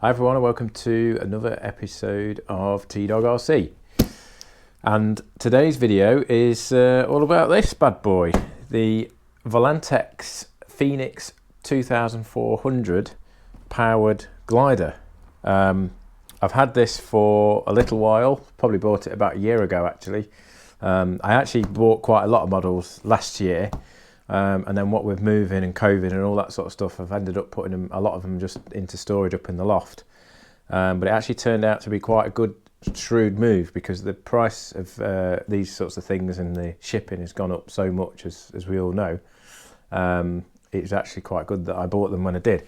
Hi everyone and welcome to another episode of T-Dog RC. And today's video is all about this bad boy, the Volantex Phoenix 2400 powered glider. I've had this for a little while, probably bought it about a year ago actually. I actually bought quite a lot of models last year. And then what with moving and COVID and all that sort of stuff, I've ended up putting them, a lot of them just into storage up in the loft. But it actually turned out to be quite a good, shrewd move because the price of these sorts of things and the shipping has gone up so much, as we all know. It's actually quite good that I bought them when I did.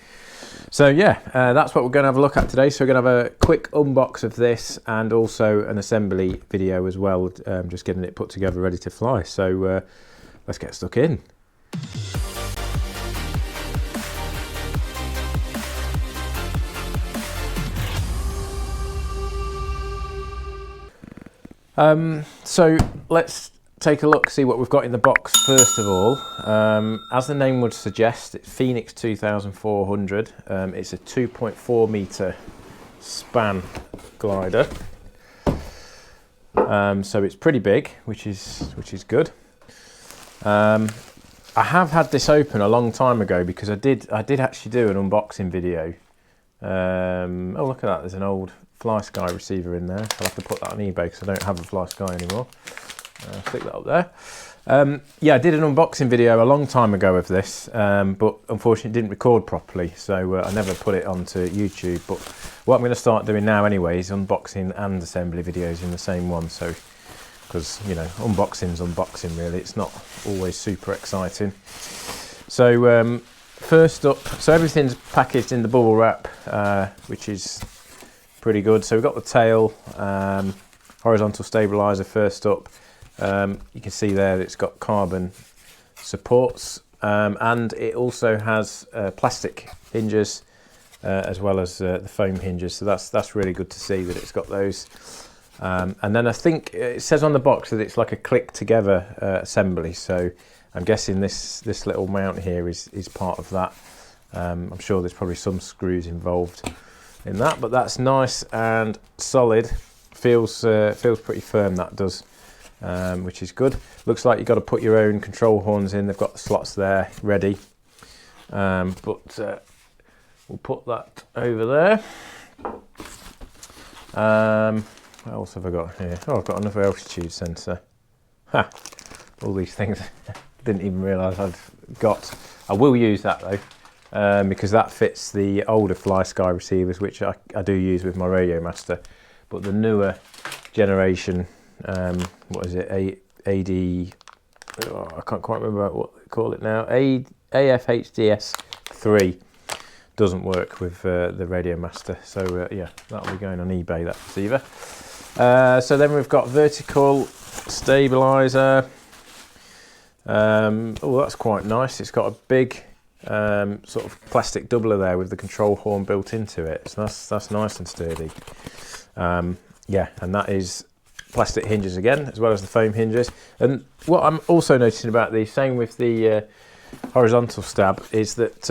So yeah, that's what we're going to have a look at today. So we're going to have a quick unbox of this and also an assembly video as well, just getting it put together ready to fly. So let's get stuck in. So let's take a look, see what we've got in the box first of all. As the name would suggest, it's Phoenix 2400. It's a 2.4 meter span glider. So it's pretty big, which is good. I have had this open a long time ago because I did actually do an unboxing video. Oh look at that, there's an old FlySky receiver in there. I'll have to put that on eBay because I don't have a FlySky anymore. Stick that up there. Yeah, I did an unboxing video a long time ago of this, but unfortunately it didn't record properly, so I never put it onto YouTube. But what I'm going to start doing now anyway is unboxing and assembly videos in the same one. So, because you know, unboxing's unboxing really, it's not always super exciting. So first up, so everything's packaged in the bubble wrap, which is pretty good. So we've got the tail, horizontal stabilizer first up. You can see there that it's got carbon supports, and it also has plastic hinges as well as the foam hinges. So that's really good to see that it's got those. And then I think it says on the box that it's like a click together assembly. So I'm guessing this little mount here is part of that. I'm sure there's probably some screws involved in that, but that's nice and solid. Feels pretty firm, that does, which is good. Looks like you've got to put your own control horns in. They've got the slots there ready, but we'll put that over there. What else have I got here? Oh, I've got another altitude sensor. Ha! All these things didn't even realise I'd got. I will use that though, because that fits the older FlySky receivers, which I do use with my Radio Master. But the newer generation, what is it? AD. Oh, I can't quite remember what they call it now. AFHDS 3 doesn't work with the Radio Master. So yeah, that'll be going on eBay, that receiver. So then we've got vertical stabilizer. Oh, that's quite nice. It's got a big sort of plastic doubler there with the control horn built into it. So that's nice and sturdy. Yeah, and that is plastic hinges again, as well as the foam hinges. And what I'm also noticing about these, same with the horizontal stab, is that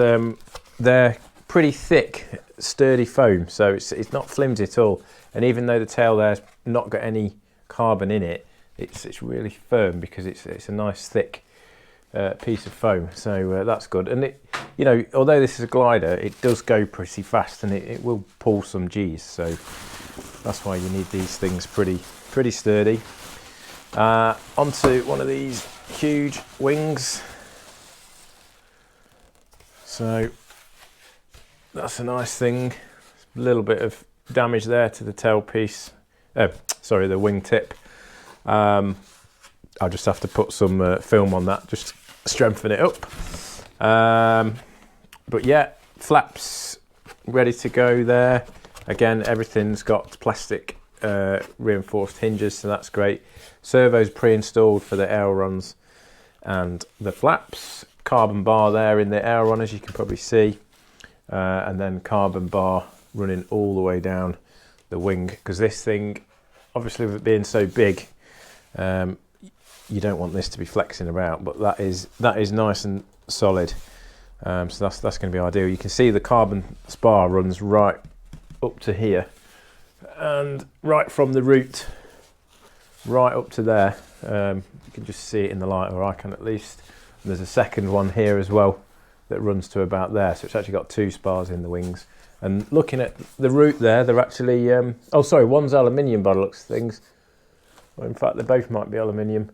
they're pretty thick, sturdy foam. So it's not flimsy at all. And even though the tail there's not got any carbon in it, it's really firm because it's a nice thick piece of foam. So that's good. And it, you know, although this is a glider, it does go pretty fast and it will pull some G's. So that's why you need these things pretty sturdy. Onto one of these huge wings. So that's a nice thing. A little bit of damage there to the tail piece. Sorry, the wing tip. I'll just have to put some film on that, just strengthen it up. But yeah, flaps ready to go there. Again, everything's got plastic reinforced hinges, so that's great. Servos pre-installed for the ailerons and the flaps. Carbon bar there in the aileron, as you can probably see. And then carbon bar running all the way down the wing, because this thing, obviously with it being so big, you don't want this to be flexing about, but that is nice and solid. So that's going to be ideal. You can see the carbon spar runs right up to here, and right from the root right up to there. You can just see it in the light, or I can at least. And there's a second one here as well that runs to about there, so it's actually got 2 spars in the wings. And looking at the root there, they're actually oh sorry, one's aluminium by the looks of things. Well, in fact, they both might be aluminium,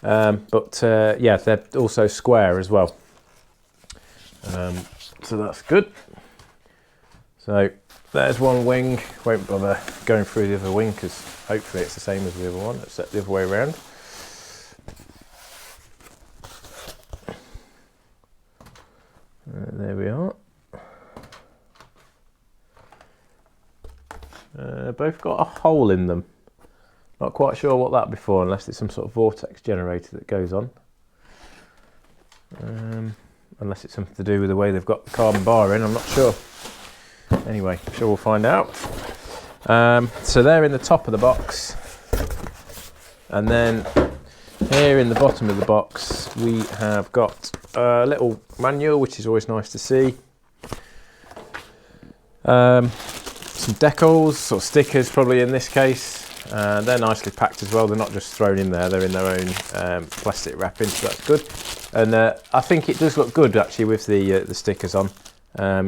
but yeah, they're also square as well, so that's good. So there's one wing. Won't bother going through the other wing because hopefully it's the same as the other one, except the other way around. There we are. Both got a hole in them. Not quite sure what that before, unless it's some sort of vortex generator that goes on. Unless it's something to do with the way they've got the carbon bar in, I'm not sure. Anyway, I'm sure we'll find out. So they're in the top of the box. And then here in the bottom of the box, we have got a little manual, which is always nice to see. Some decals or stickers probably in this case. They're nicely packed as well. They're not just thrown in there, they're in their own plastic wrapping, so that's good. And I think it does look good actually with the stickers on.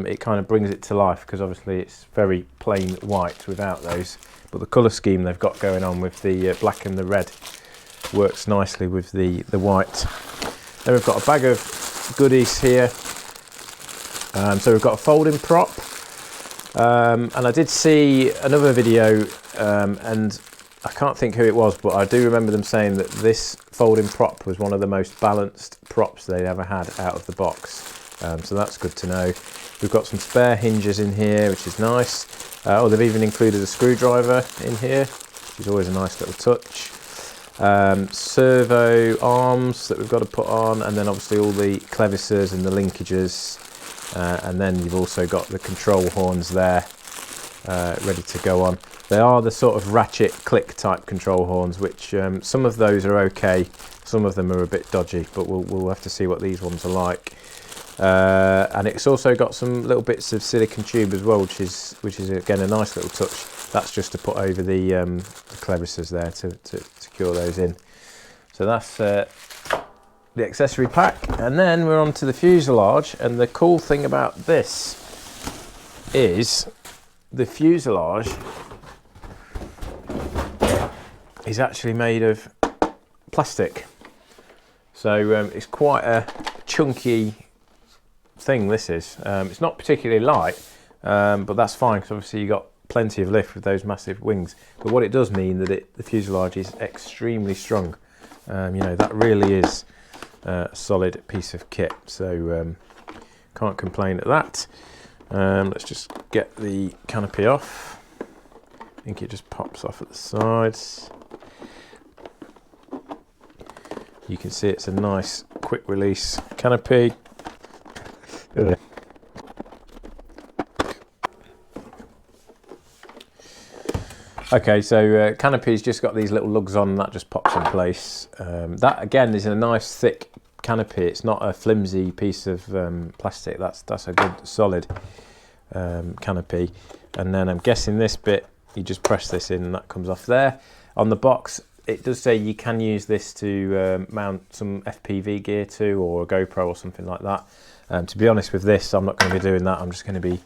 It kind of brings it to life because obviously it's very plain white without those, but the colour scheme they've got going on with the black and the red works nicely with the white. Then we've got a bag of goodies here. So we've got a folding prop. And I did see another video, and I can't think who it was, but I do remember them saying that this folding prop was one of the most balanced props they'd ever had out of the box. So that's good to know. We've got some spare hinges in here, which is nice. Oh, they've even included a screwdriver in here, which is always a nice little touch. Servo arms that we've got to put on, and then obviously all the clevises and the linkages. And then you've also got the control horns there, ready to go on. They are the sort of ratchet click type control horns, which some of those are okay, some of them are a bit dodgy, but we'll have to see what these ones are like. And it's also got some little bits of silicone tube as well, which is again a nice little touch. That's just to put over the clevises there to secure those in. So that's the accessory pack, and then we're on to the fuselage. And the cool thing about this is the fuselage is actually made of plastic, so it's quite a chunky thing. This is it's not particularly light, but that's fine because obviously you got plenty of lift with those massive wings. But what it does mean that the fuselage is extremely strong. You know, that really is a solid piece of kit, so can't complain at that. Let's just get the canopy off. I think it just pops off at the sides. You can see it's a nice quick release canopy. Okay, so canopy's just got these little lugs on, and that just pops in place. That again is a nice thick canopy. It's not a flimsy piece of plastic. That's a good solid canopy. And then I'm guessing this bit, you just press this in and that comes off there. On the box it does say you can use this to mount some FPV gear to, or a GoPro or something like that. To be honest with this, I'm not going to be doing that. I'm just going to be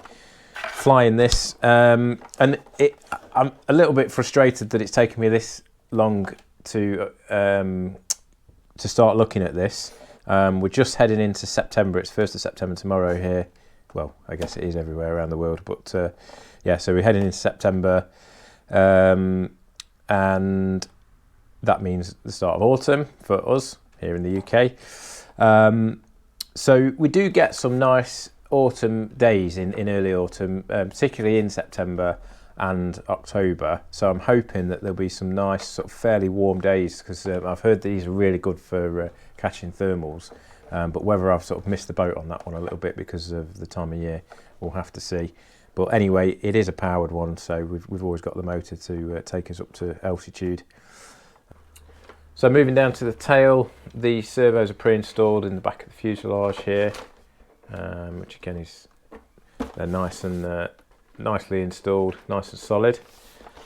flying this, and I'm a little bit frustrated that it's taken me this long to start looking at this. We're just heading into September. It's 1st of September tomorrow here. Well, I guess it is everywhere around the world, but yeah, so we're heading into September, and that means the start of autumn for us here in the UK. So we do get some nice autumn days in early autumn, particularly in September and October. So I'm hoping that there'll be some nice sort of fairly warm days, because I've heard these are really good for catching thermals, but whether I've sort of missed the boat on that one a little bit because of the time of year, we'll have to see. But anyway, it is a powered one, so we've always got the motor to take us up to altitude. So moving down to the tail, the servos are pre-installed in the back of the fuselage here, which again they're nice and nicely installed, nice and solid.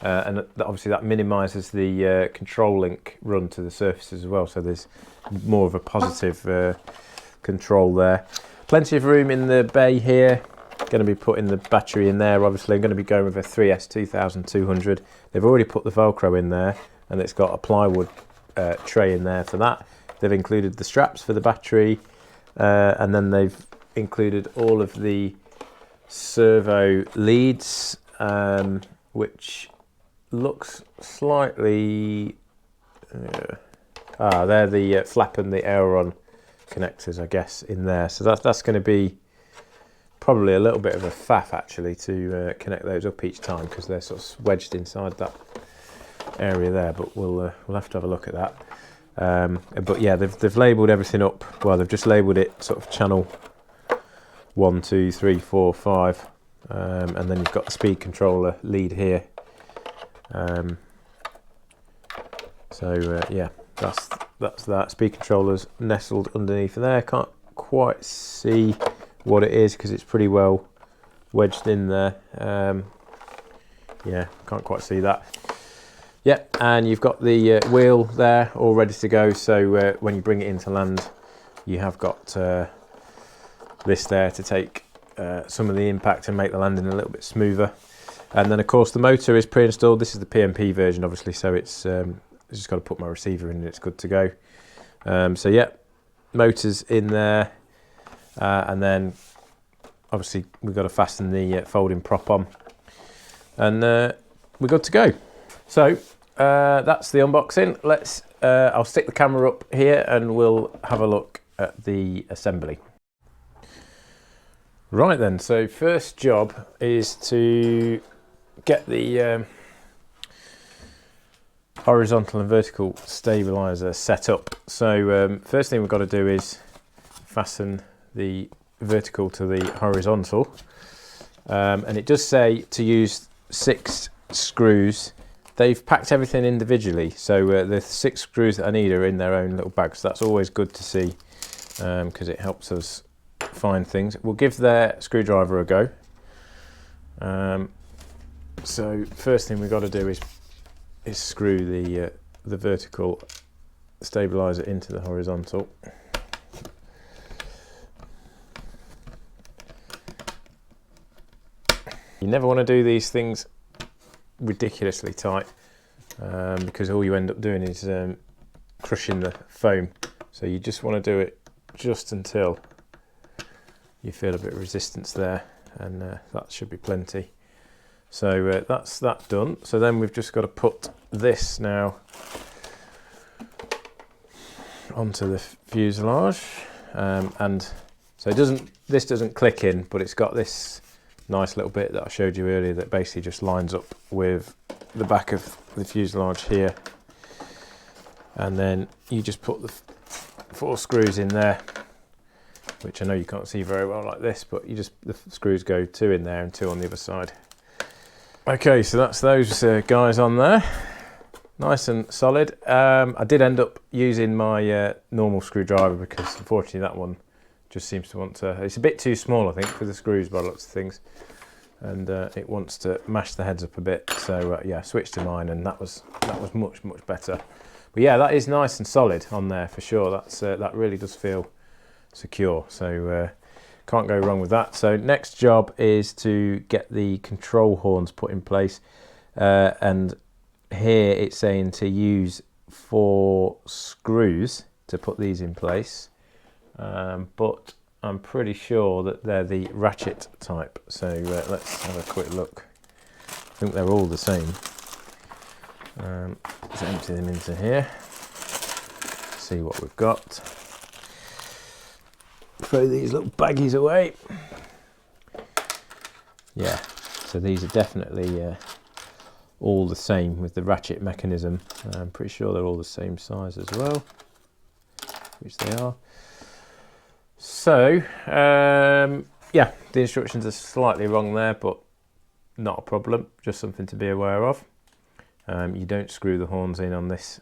And obviously that minimises the control link run to the surfaces as well, so there's more of a positive control there. Plenty of room in the bay here. Going to be putting the battery in there. Obviously I'm going to be going with a 3S 2200. They've already put the Velcro in there, and it's got a plywood tray in there for that. They've included the straps for the battery, and then they've included all of the servo leads, which looks slightly they're the flap and the aileron connectors, I guess, in there. So that's going to be probably a little bit of a faff actually to connect those up each time, because they're sort of wedged inside that area there, but we'll have to have a look at that. But yeah, they've labelled everything up. Well, they've just labelled it sort of channel 1, 2, 3, 4, 5, and then you've got the speed controller lead here. Yeah, that's that. Speed controller's nestled underneath there. Can't quite see what it is because it's pretty well wedged in there. Yeah, can't quite see that. Yeah, and you've got the wheel there all ready to go, so when you bring it into land, you have got this there to take some of the impact and make the landing a little bit smoother. And then of course the motor is pre-installed. This is the PMP version obviously, so it's just got to put my receiver in and it's good to go. So yeah, motor's in there, and then obviously we've got to fasten the folding prop on, and we're good to go. So that's the unboxing. I'll stick the camera up here and we'll have a look at the assembly. Right then, so first job is to get the horizontal and vertical stabilizer set up. So first thing we've got to do is fasten the vertical to the horizontal, and it does say to use 6 screws. They've packed everything individually, so the 6 screws that I need are in their own little bags. So that's always good to see, because it helps us find things. We'll give their screwdriver a go. So first thing we've got to do is screw the vertical stabilizer into the horizontal. You never want to do these things ridiculously tight, because all you end up doing is crushing the foam. So you just want to do it just until you feel a bit of resistance there, and that should be plenty. So that's that done. So then we've just got to put this now onto the fuselage, and so this doesn't click in, but it's got this nice little bit that I showed you earlier that basically just lines up with the back of the fuselage here, and then you just put the 4 screws in there, which I know you can't see very well like this, but the screws go 2 in there and 2 on the other side. Okay, so that's those guys on there, nice and solid. I did end up using my normal screwdriver because unfortunately that one just seems to want to, it's a bit too small I think for the screws by lots of things, and it wants to mash the heads up a bit. So yeah, I switched to mine, and that was much better. But yeah, that is nice and solid on there for sure. That really does feel secure, so can't go wrong with that. So next job is to get the control horns put in place, and here it's saying to use 4 screws to put these in place, but I'm pretty sure that they're the ratchet type. So let's have a quick look. I think they're all the same. Let's empty them into here, see what we've got. Throw these little baggies away. Yeah, so these are definitely all the same with the ratchet mechanism. I'm pretty sure they're all the same size as well, which they are. So yeah, the instructions are slightly wrong there, but not a problem, just something to be aware of. You don't screw the horns in on this,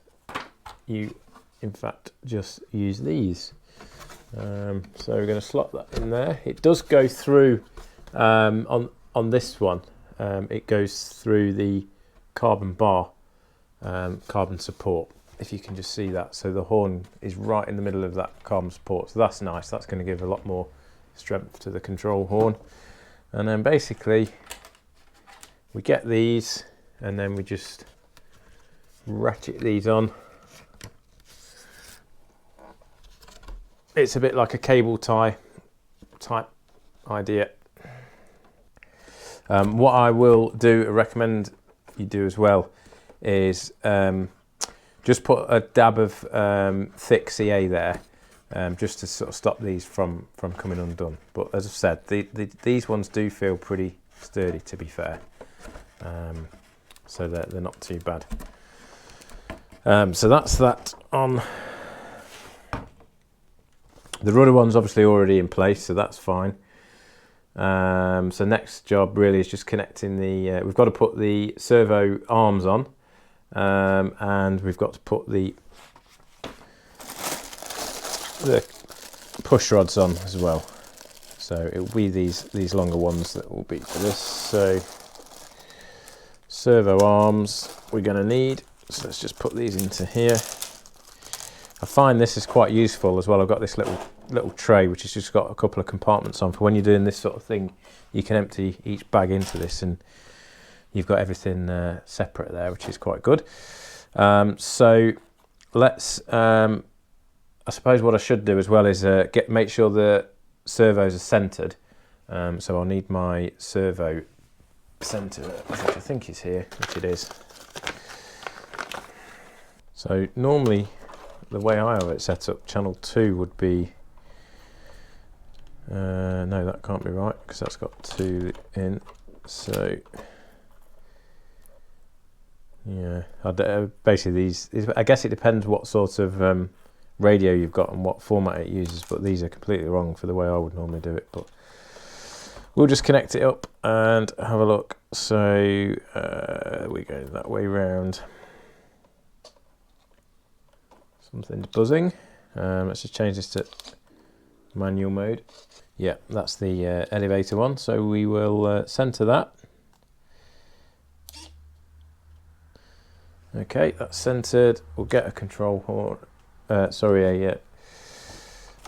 you in fact just use these. So we're going to slot that in there. It does go through on this one, it goes through the carbon bar, carbon support, if you can just see that. So the horn is right in the middle of that carbon support, so that's nice. That's going to give a lot more strength to the control horn. And then basically we get these and then we just ratchet these on. It's a bit like a cable tie type idea. What I will do, recommend you do as well, is just put a dab of thick CA there, just to sort of stop these from coming undone. But as I've said, these ones do feel pretty sturdy, to be fair, so they're not too bad. So that's that on. The rudder one's obviously already in place, so that's fine. So next job really is just connecting the, we've got to put the servo arms on, and we've got to put the push rods on as well. So it will be these longer ones that will be for this. So servo arms we're going to need, so let's just put these into here. I find this is quite useful as well. I've got this little tray which has just got a couple of compartments on for when you're doing this sort of thing. You can empty each bag into this and you've got everything separate there, which is quite good. So let's, I suppose what I should do as well is make sure the servos are centered. So I'll need my servo center, which I think is here, which it is. So normally, the way I have it set up, channel 2 would be, no, that can't be right because that's got 2 in. So yeah, basically these, I guess it depends what sort of radio you've got and what format it uses, but these are completely wrong for the way I would normally do it. But we'll just connect it up and have a look. So we go that way round. Something's buzzing. Let's just change this to manual mode. Yeah, that's the elevator one. So we will center that. Okay, that's centered. We'll get a control horn. A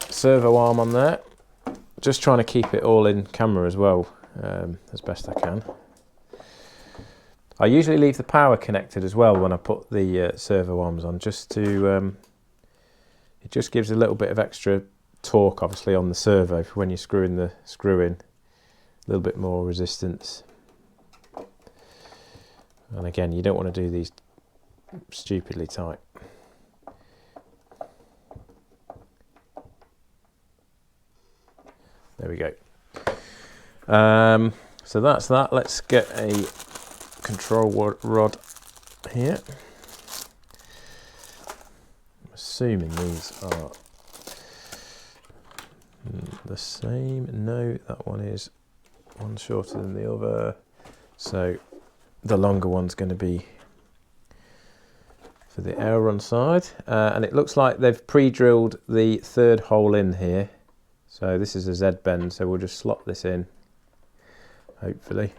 servo arm on there. Just trying to keep it all in camera as well, as best I can. I usually leave the power connected as well when I put the servo arms on, just to it just gives a little bit of extra torque, obviously, on the servo for when you're screwing the screw in. A little bit more resistance. And again, you don't want to do these stupidly tight. There we go. So that's that. Let's get a control rod here. Assuming these are the same. No, that one is one shorter than the other. So the longer one's going to be for the air run side. And it looks like they've pre-drilled the third hole in here. So this is a Z bend, so we'll just slot this in, hopefully.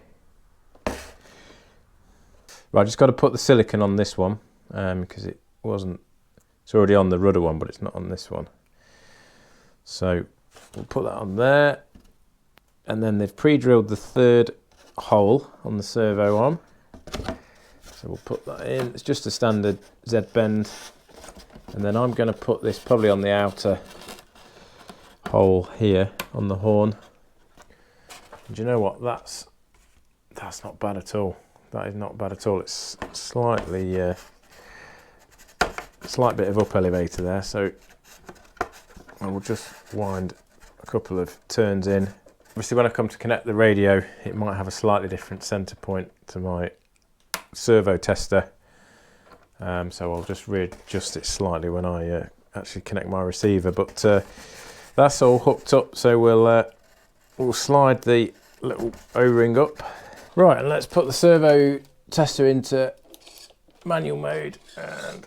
Right, I just got to put the silicone on this one, because it wasn't, it's already on the rudder one, but it's not on this one. So we'll put that on there. And then they've pre-drilled the third hole on the servo arm. So we'll put that in. It's just a standard Z bend. And then I'm going to put this probably on the outer hole here on the horn. And do you know what? That's not bad at all. That is not bad at all. It's slightly, slight bit of up elevator there. So I will just wind a couple of turns in. Obviously, when I come to connect the radio, it might have a slightly different center point to my servo tester. So I'll just readjust it slightly when I actually connect my receiver. But that's all hooked up, so we'll slide the little O-ring up. Right, and let's put the servo tester into manual mode, and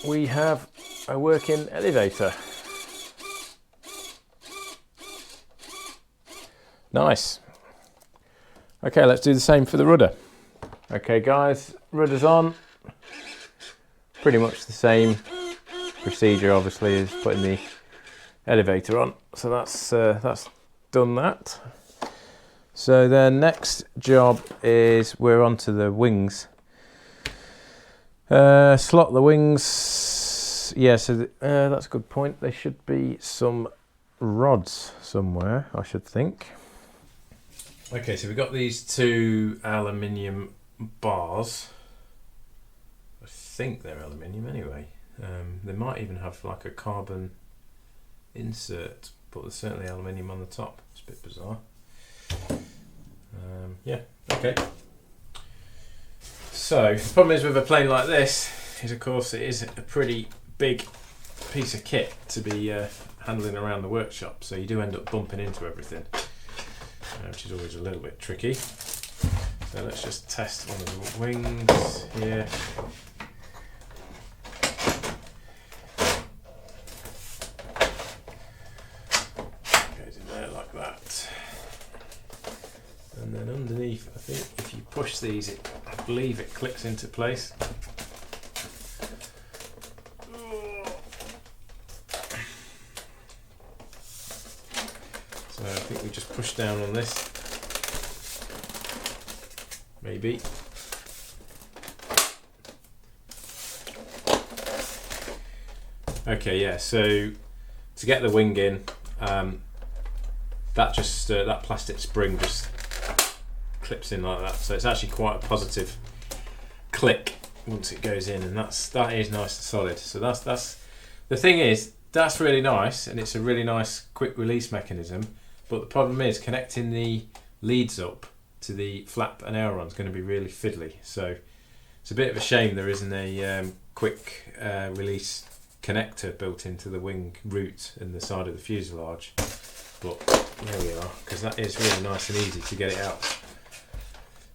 we have a working elevator. Nice. Okay, let's do the same for the rudder. Okay guys, rudder's on. Pretty much the same procedure obviously as putting the elevator on. So that's done that. So then next job is we're onto the wings. Slot the wings. Yeah, so that's a good point. There should be some rods somewhere, I should think. Okay, so we've got these two aluminium bars. I think they're aluminium anyway. They might even have like a carbon insert, but there's certainly aluminium on the top. It's a bit bizarre. Yeah, okay. So the problem is with a plane like this is, of course, it is a pretty big piece of kit to be handling around the workshop, so you do end up bumping into everything, which is always a little bit tricky. So let's just test one of the wings here. Goes in there like that. And then underneath, I think if you push these, I believe it clicks into place. So I think we just push down on this, maybe. Okay, yeah, so to get the wing in, that plastic spring just clips in like that, so it's actually quite a positive click once it goes in, and that is nice and solid. So that's the thing is, that's really nice, and it's a really nice quick release mechanism, but the problem is connecting the leads up to the flap and aileron is going to be really fiddly. So it's a bit of a shame there isn't a quick release connector built into the wing root in the side of the fuselage, but there we are, because that is really nice and easy to get it out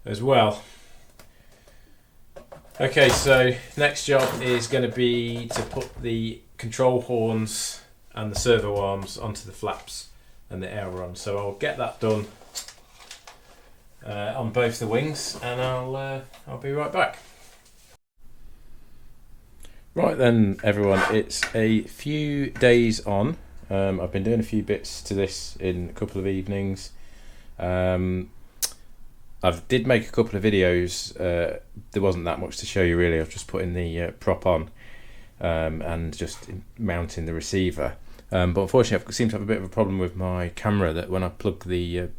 as well. Okay, so next job is going to be to put the control horns and the servo arms onto the flaps and the aileron. So I'll get that done on both the wings, and I'll be right back. Right then, everyone, it's a few days on. I've been doing a few bits to this in a couple of evenings. I did make a couple of videos. There wasn't that much to show you really. I was just putting the prop on and just mounting the receiver. But unfortunately, I seem to have a bit of a problem with my camera, that when I plug the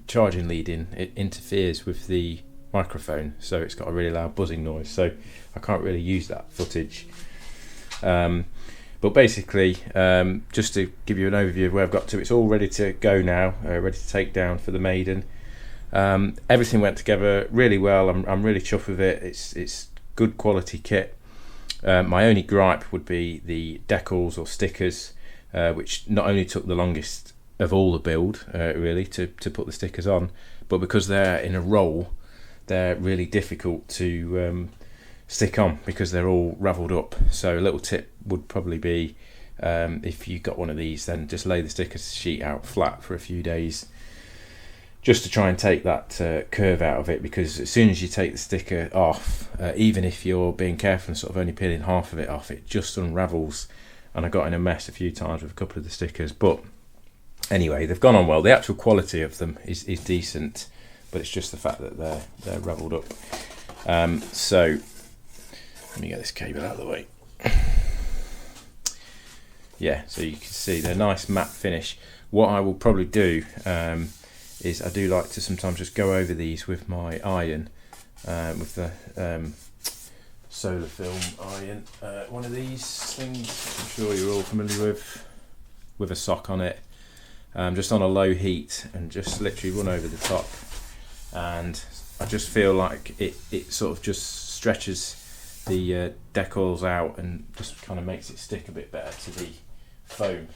charging lead in, it interferes with the microphone, so it's got a really loud buzzing noise, so I can't really use that footage. But basically, just to give you an overview of where I've got to, it's all ready to go now, ready to take down for the maiden. Everything went together really well. I'm really chuffed with it. It's good quality kit. My only gripe would be the decals or stickers, which not only took the longest of all the build really to put the stickers on, but because they're in a roll, they're really difficult to stick on because they're all ravelled up. So a little tip would probably be, if you got one of these, then just lay the sticker sheet out flat for a few days, just to try and take that curve out of it, because as soon as you take the sticker off, even if you're being careful and sort of only peeling half of it off, it just unravels, and I got in a mess a few times with a couple of the stickers. But anyway, they've gone on well. The actual quality of them is decent, but it's just the fact that they're ravelled up. So let me get this cable out of the way. Yeah, so you can see they're nice matte finish. What I will probably do is I do like to sometimes just go over these with my iron, with the solar film iron, one of these things I'm sure you're all familiar with a sock on it, just on a low heat, and just literally run over the top, and I just feel like it sort of just stretches the decals out and just kind of makes it stick a bit better to the foam.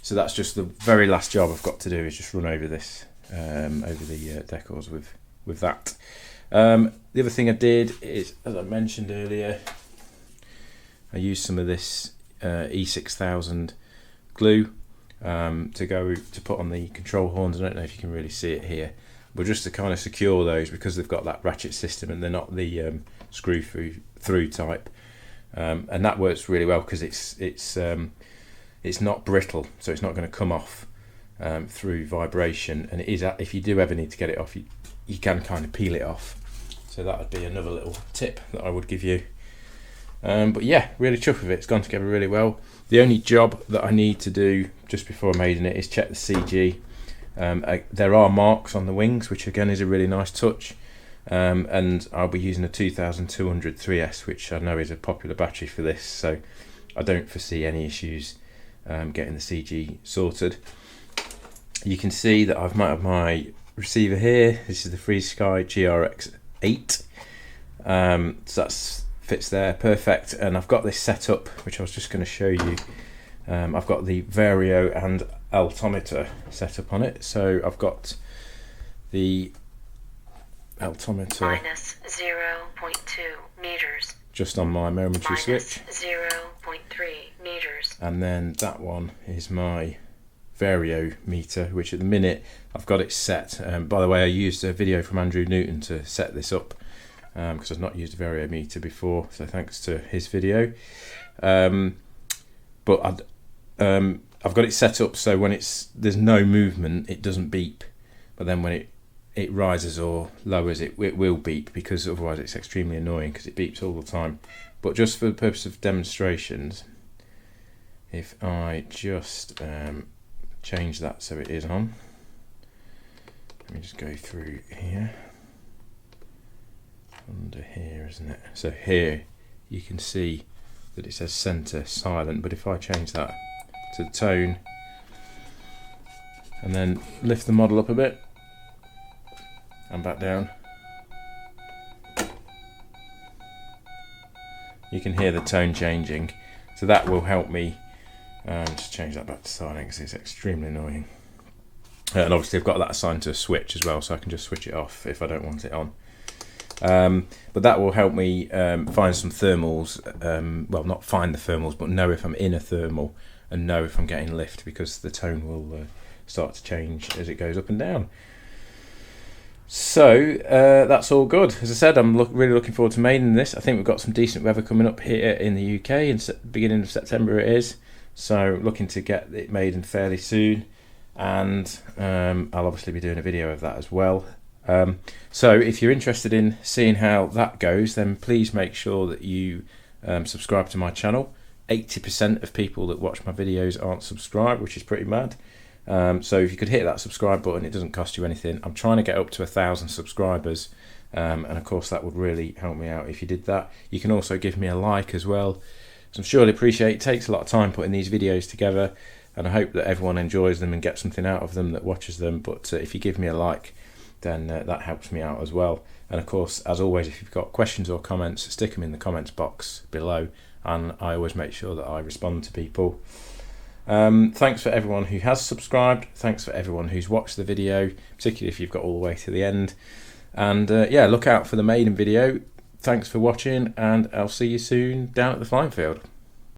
So that's just the very last job I've got to do, is just run over this, over the decals with that. The other thing I did is, as I mentioned earlier, I used some of this E6000 glue to put on the control horns. I don't know if you can really see it here, but just to kind of secure those, because they've got that ratchet system and they're not the screw through type, and that works really well because it's not brittle, so it's not going to come off through vibration, and it is, if you do ever need to get it off, you can kind of peel it off. So that would be another little tip that I would give you. But yeah, really chuffed with it. It's gone together really well. The only job that I need to do just before mating it is check the CG. There are marks on the wings, which again is a really nice touch, and I'll be using a 2200 3S, which I know is a popular battery for this, so I don't foresee any issues getting the CG sorted. You can see that I've mounted my receiver here. This is the FreeSky GRX8, so that fits there perfect, and I've got this set up, which I was just going to show you. I've got the vario and altimeter set up on it, so I've got the altimeter minus 0.2 meters just on my momentary minus switch, 0.3 meters, and then that one is my vario meter, which at the minute I've got it set. By the way, I used a video from Andrew Newton to set this up, because I've not used a vario meter before, so thanks to his video. But I've got it set up so when there's no movement, it doesn't beep, but then when it rises or lowers, it will beep, because otherwise it's extremely annoying because it beeps all the time. But just for the purpose of demonstrations, if I just change that so it is on, let me just go through here, under here, isn't it? So here you can see that it says center silent, but if I change that to the tone and then lift the model up a bit and back down, you can hear the tone changing, so that will help me. Just change that back to silent because it's extremely annoying, and obviously I've got that assigned to a switch as well, so I can just switch it off if I don't want it on. But that will help me find some thermals, well, not find the thermals, but know if I'm in a thermal and know if I'm getting lift, because the tone will start to change as it goes up and down. So that's all good. As I said, I'm really looking forward to mating this. I think we've got some decent weather coming up here in the UK, in beginning of September it is, so looking to get it maiden fairly soon, and I'll obviously be doing a video of that as well. So if you're interested in seeing how that goes, then please make sure that you subscribe to my channel. 80% of people that watch my videos aren't subscribed, which is pretty mad. So if you could hit that subscribe button, it doesn't cost you anything. I'm trying to get up to 1,000 subscribers, and of course that would really help me out if you did that. You can also give me a like as well, so I'm surely appreciate it. Takes a lot of time putting these videos together, and I hope that everyone enjoys them and gets something out of them that watches them. But if you give me a like, then that helps me out as well. And of course, as always, if you've got questions or comments, stick them in the comments box below, and I always make sure that I respond to people. Thanks for everyone who has subscribed, thanks for everyone who's watched the video, particularly if you've got all the way to the end, and yeah, look out for the maiden video. Thanks for watching, and I'll see you soon down at the flying field.